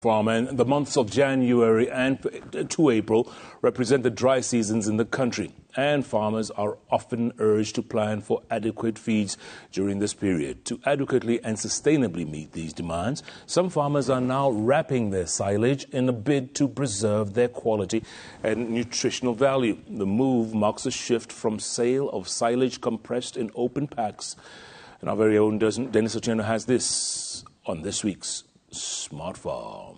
Farm and the months of January and to April represent the dry seasons in the country, and farmers are often urged to plan for adequate feeds during this period. To adequately and sustainably meet these demands, some farmers are now wrapping their silage in a bid to preserve their quality and nutritional value. The move marks a shift from sale of silage compressed in open packs. And our very own Denis Otieno has this on this week's Smart Farm.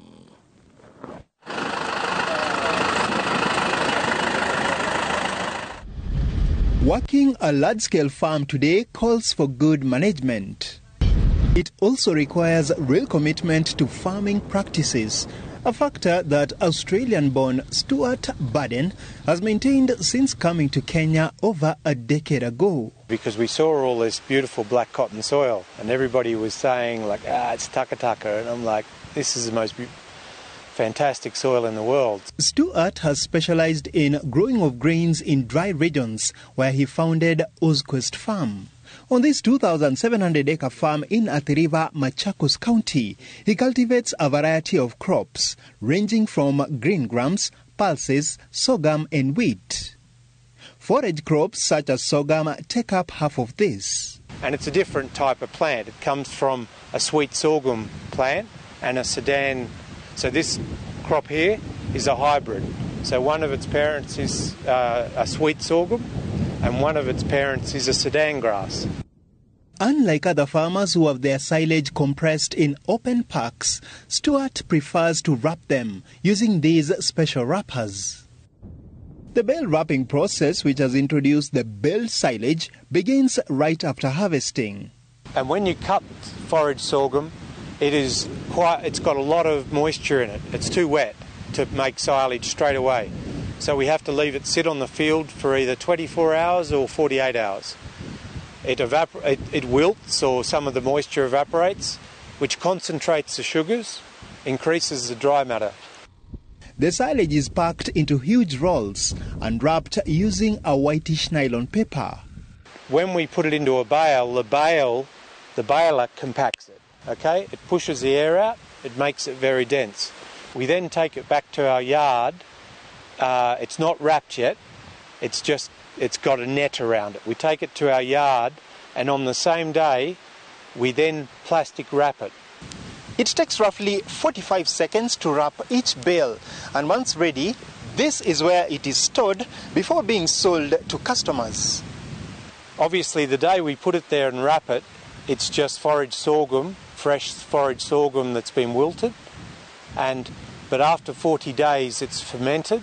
Working a large-scale farm today calls for good management. It also requires real commitment to farming practices, a factor that Australian-born Stuart Baled has maintained since coming to Kenya over a decade ago. Because we saw all this beautiful black cotton soil and everybody was saying like, it's taka, and I'm like, this is the most fantastic soil in the world. Stuart has specialized in growing of grains in dry regions, where he founded Ozquest Farm. On this 2,700-acre farm in Athi River, Machakos County, he cultivates a variety of crops, ranging from green grams, pulses, sorghum and wheat. Forage crops such as sorghum take up half of this. And it's a different type of plant. It comes from a sweet sorghum plant and a Sudan. So this crop here is a hybrid. So one of its parents is a sweet sorghum and one of its parents is a Sudan grass. Unlike other farmers who have their silage compressed in open packs, Stuart prefers to wrap them using these special wrappers. The bale wrapping process, which has introduced the baled silage, begins right after harvesting. And when you cut forage sorghum, it's got a lot of moisture in it. It's too wet to make silage straight away. So we have to leave it sit on the field for either 24 hours or 48 hours. It wilts, or some of the moisture evaporates, which concentrates the sugars, increases the dry matter. The silage is packed into huge rolls and wrapped using a whitish nylon paper. When we put it into a bale, the baler compacts it. Okay, it pushes the air out, it makes it very dense. We then take it back to our yard. It's not wrapped yet, it's got a net around it. We take it to our yard, and on the same day, we then plastic wrap it. It takes roughly 45 seconds to wrap each bale, and once ready, this is where it is stored before being sold to customers. Obviously, the day we put it there and wrap it, it's just forage sorghum, fresh forage sorghum that's been wilted, but after 40 days it's fermented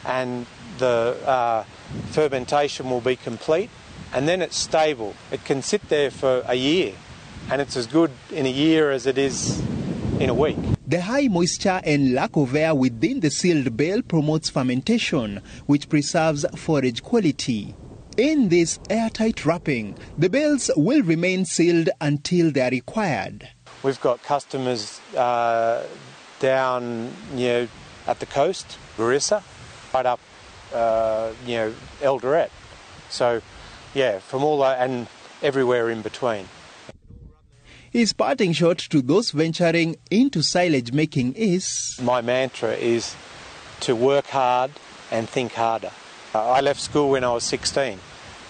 and the fermentation will be complete, and then it's stable. It can sit there for a year, and it's as good in a year as it is in a week. The high moisture and lack of air within the sealed bale promotes fermentation, which preserves forage quality. In this airtight wrapping, the bales will remain sealed until they are required. We've got customers down, at the coast, Garissa, right up, Eldoret. So, from all that and everywhere in between. His parting shot to those venturing into silage making is... My mantra is to work hard and think harder. I left school when I was 16,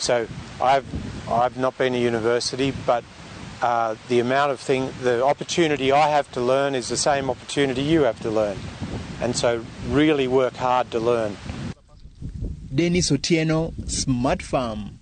so I've not been to university, but the opportunity I have to learn is the same opportunity you have to learn, and so really work hard to learn. Denis Otieno, Smart Farm.